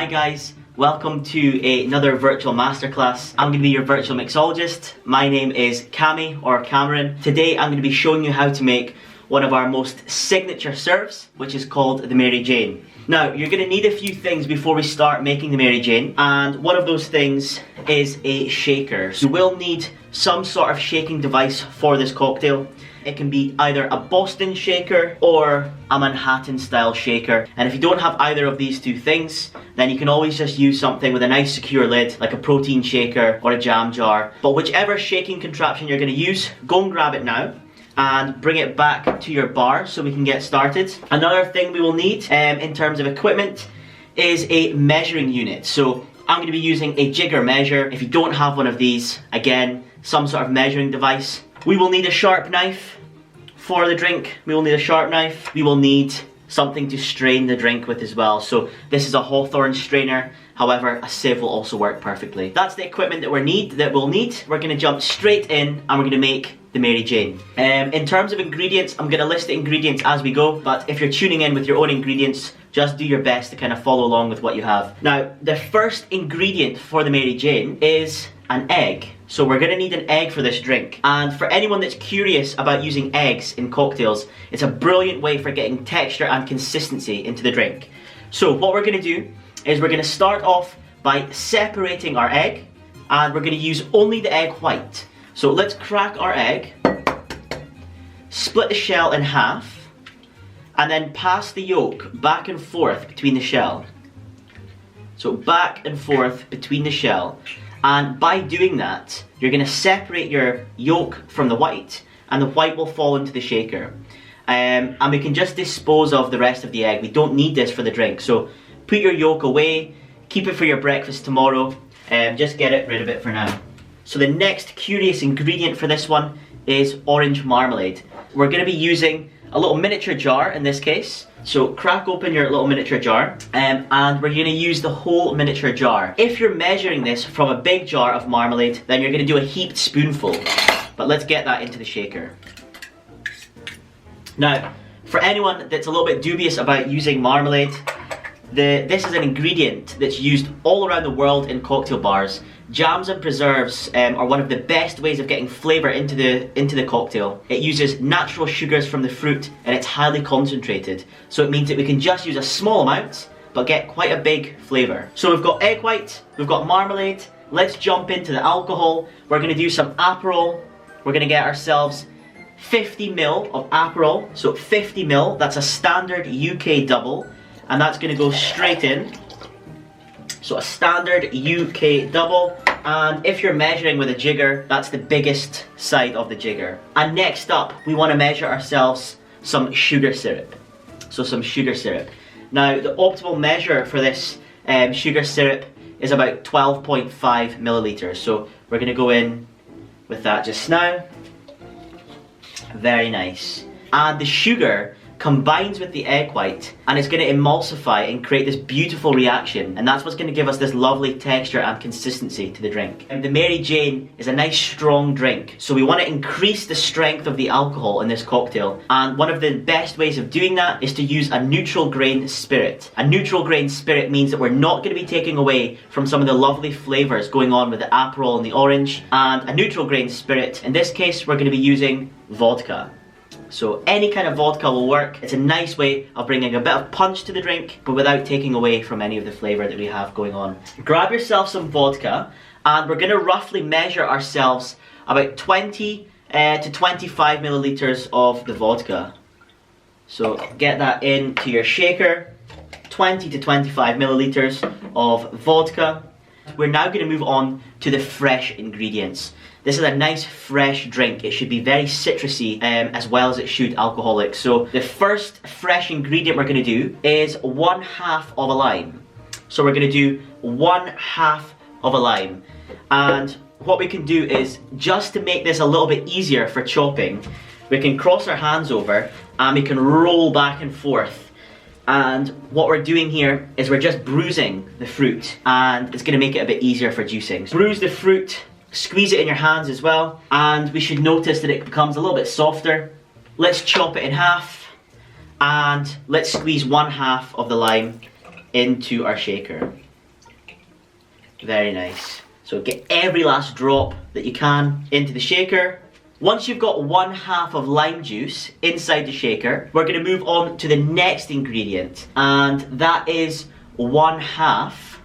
guys, welcome to another virtual masterclass. I'm going to be your virtual mixologist. My name is Cami or Cameron. Today I'm going to be showing you how to make one of our most signature serves, which is called the Mary Jane. Now, you're going to need a few things before we start making the Mary Jane, and one of those things is a shaker. So you will need some sort of shaking device for this cocktail. It can be either a Boston shaker or a Manhattan style shaker. And if you don't have either of these two things, then you can always just use something with a nice secure lid, like a protein shaker or a jam jar. But whichever shaking contraption you're going to use, go and grab it now and bring it back to your bar so we can get started. Another thing we will need in terms of equipment is a measuring unit. So I'm going to be using a jigger measure. If you don't have one of these, again, some sort of measuring device. We will need a sharp knife for the drink. We will need a sharp knife. We will need something to strain the drink with as well. So this is a Hawthorne strainer. However, a sieve will also work perfectly. That's the equipment that we'll need. We're going to jump straight in and we're going to make the Mary Jane. In terms of ingredients, I'm going to list the ingredients as we go, but if you're tuning in with your own ingredients, just do your best to kind of follow along with what you have. Now, the first ingredient for the Mary Jane is an egg. So we're going to need an egg for this drink. And for anyone that's curious about using eggs in cocktails, it's a brilliant way for getting texture and consistency into the drink. So what we're going to do is we're going to start off by separating our egg, and we're going to use only the egg white. So let's crack our egg, split the shell in half, and then pass the yolk back and forth between the shell. So back and forth between the shell. And by doing that, you're going to separate your yolk from the white, and the white will fall into the shaker. And we can just dispose of the rest of the egg. We don't need this for the drink. So put your yolk away, keep it for your breakfast tomorrow, just get rid of it for now. So the next curious ingredient for this one is orange marmalade. We're going to be using a little miniature jar in this case. So crack open your little miniature jar, and we're going to use the whole miniature jar. If you're measuring this from a big jar of marmalade, then you're going to do a heaped spoonful. But let's get that into the shaker. Now, for anyone that's a little bit dubious about using marmalade, this is an ingredient that's used all around the world in cocktail bars. Jams and preserves are one of the best ways of getting flavour into the cocktail. It uses natural sugars from the fruit, and it's highly concentrated. So it means that we can just use a small amount, but get quite a big flavour. So we've got egg white, we've got marmalade. Let's jump into the alcohol. We're going to do some Aperol. We're going to get ourselves 50 ml of Aperol. So 50 ml, that's a standard UK double. And that's going to go straight in. So a standard UK double, and if you're measuring with a jigger, that's the biggest side of the jigger. And next up, we want to measure ourselves some sugar syrup. So some sugar syrup. Now, the optimal measure for this sugar syrup is about 12.5 milliliters. So we're going to go in with that just now. Very nice. And the sugar combines with the egg white, and it's going to emulsify and create this beautiful reaction, and that's what's going to give us this lovely texture and consistency to the drink. And the Mary Jane is a nice strong drink, so we want to increase the strength of the alcohol in this cocktail, and one of the best ways of doing that is to use a neutral grain spirit. A neutral grain spirit means that we're not going to be taking away from some of the lovely flavours going on with the Aperol and the orange, and a neutral grain spirit, in this case we're going to be using vodka. So any kind of vodka will work. It's a nice way of bringing a bit of punch to the drink, but without taking away from any of the flavour that we have going on. Grab yourself some vodka, and we're going to roughly measure ourselves about 20 to 25 milliliters of the vodka. So get that into your shaker, 20 to 25 milliliters of vodka. We're now going to move on to the fresh ingredients. This is a nice fresh drink. It should be very citrusy as well as it should alcoholic. So the first fresh ingredient we're going to do is 1/2 of a lime. So we're going to do 1/2 of a lime. And what we can do is, just to make this a little bit easier for chopping, we can cross our hands over and we can roll back and forth. And what we're doing here is we're just bruising the fruit, and it's going to make it a bit easier for juicing. So bruise the fruit, squeeze it in your hands as well, and we should notice that it becomes a little bit softer. Let's chop it in half, and let's squeeze 1/2 of the lime into our shaker. Very nice. So get every last drop that you can into the shaker. Once you've got 1/2 of lime juice inside the shaker, we're going to move on to the next ingredient, and that is 1/2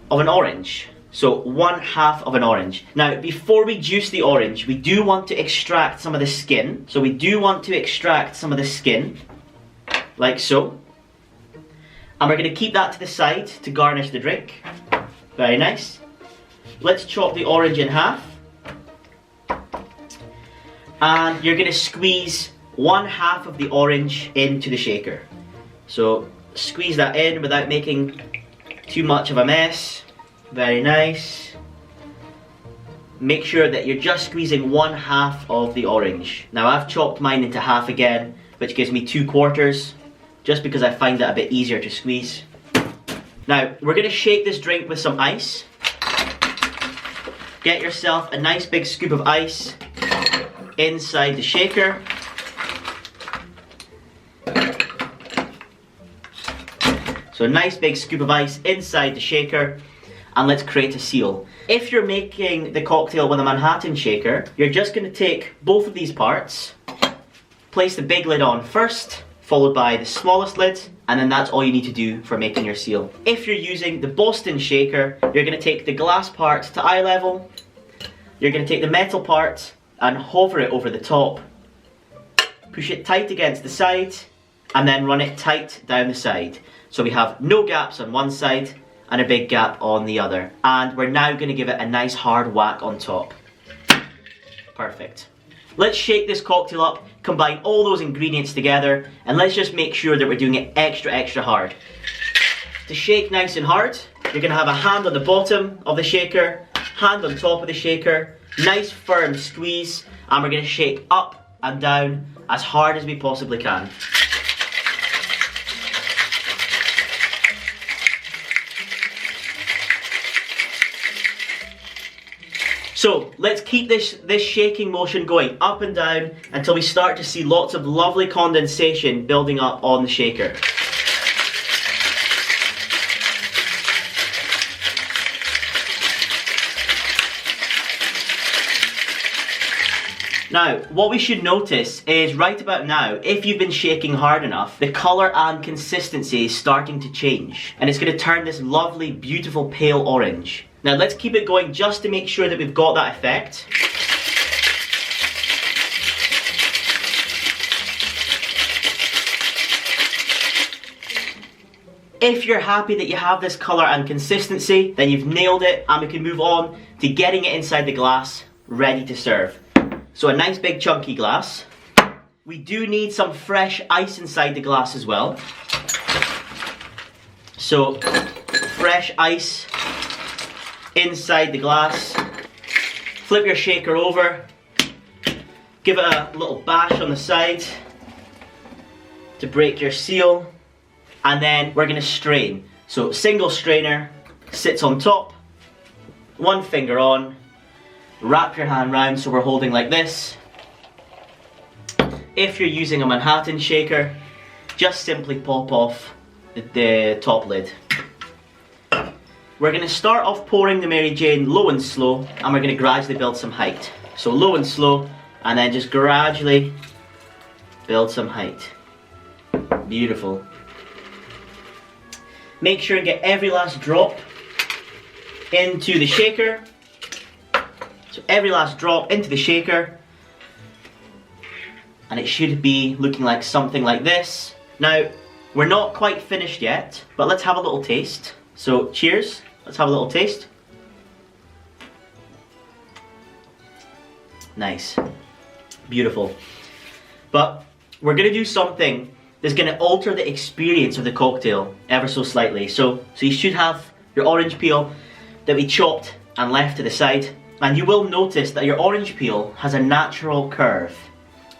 of an orange. So 1/2 of an orange. Now, before we juice the orange, we do want to extract some of the skin. So we do want to extract some of the skin, like so. And we're going to keep that to the side to garnish the drink. Very nice. Let's chop the orange in half. And you're going to squeeze 1/2 of the orange into the shaker. So squeeze that in without making too much of a mess. Very nice. Make sure that you're just squeezing 1/2 of the orange. Now I've chopped mine into half again, which gives me 2/4, just because I find that a bit easier to squeeze. Now we're going to shake this drink with some ice. Get yourself a nice big scoop of ice inside the shaker. So a nice big scoop of ice inside the shaker, and let's create a seal. If you're making the cocktail with a Manhattan shaker, you're just going to take both of these parts, place the big lid on first, followed by the smallest lid, and then that's all you need to do for making your seal. If you're using the Boston shaker, you're going to take the glass part to eye level, you're going to take the metal part and hover it over the top, push it tight against the side, and then run it tight down the side. So we have no gaps on one side and a big gap on the other. And we're now going to give it a nice hard whack on top. Perfect. Let's shake this cocktail up, combine all those ingredients together, and let's just make sure that we're doing it extra hard. To shake nice and hard, you're going to have a hand on the bottom of the shaker, hand on top of the shaker, nice firm squeeze, and we're going to shake up and down as hard as we possibly can. So let's keep this shaking motion going up and down until we start to see lots of lovely condensation building up on the shaker. Now, what we should notice is right about now, if you've been shaking hard enough, the colour and consistency is starting to change. And it's going to turn this lovely, beautiful pale orange. Now let's keep it going just to make sure that we've got that effect. If you're happy that you have this colour and consistency, then you've nailed it, and we can move on to getting it inside the glass, ready to serve. So a nice big chunky glass. We do need some fresh ice inside the glass as well. So fresh ice inside the glass. Flip your shaker over. Give it a little bash on the side to break your seal. And then we're going to strain. So single strainer sits on top. One finger on. Wrap your hand round so we're holding like this. If you're using a Manhattan shaker, just simply pop off the top lid. We're going to start off pouring the Mary Jane low and slow, and we're going to gradually build some height. So low and slow, and then just gradually build some height. Beautiful. Make sure and get every last drop into the shaker. So every last drop into the shaker, and it should be looking like something like this. Now, we're not quite finished yet, but let's have a little taste. So cheers, let's have a little taste. Nice, beautiful. But we're gonna do something that's gonna alter the experience of the cocktail ever so slightly. So you should have your orange peel that we chopped and left to the side. And you will notice that your orange peel has a natural curve.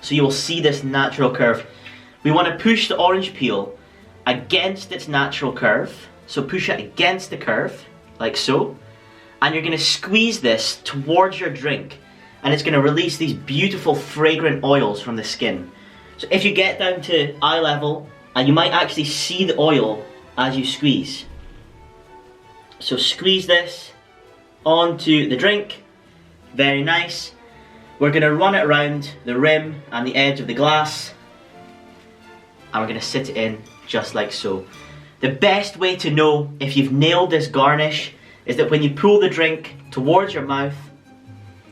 So you will see this natural curve. We want to push the orange peel against its natural curve. So push it against the curve, like so. And you're going to squeeze this towards your drink. And it's going to release these beautiful fragrant oils from the skin. So if you get down to eye level, and you might actually see the oil as you squeeze. So squeeze this onto the drink. Very nice. We're going to run it around the rim and the edge of the glass. And we're going to sit it in just like so. The best way to know if you've nailed this garnish is that when you pull the drink towards your mouth,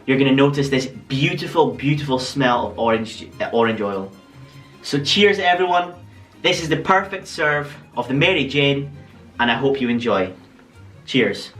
you're going to notice this beautiful, beautiful smell of orange oil. So cheers everyone. This is the perfect serve of the Mary Jane, and I hope you enjoy. Cheers.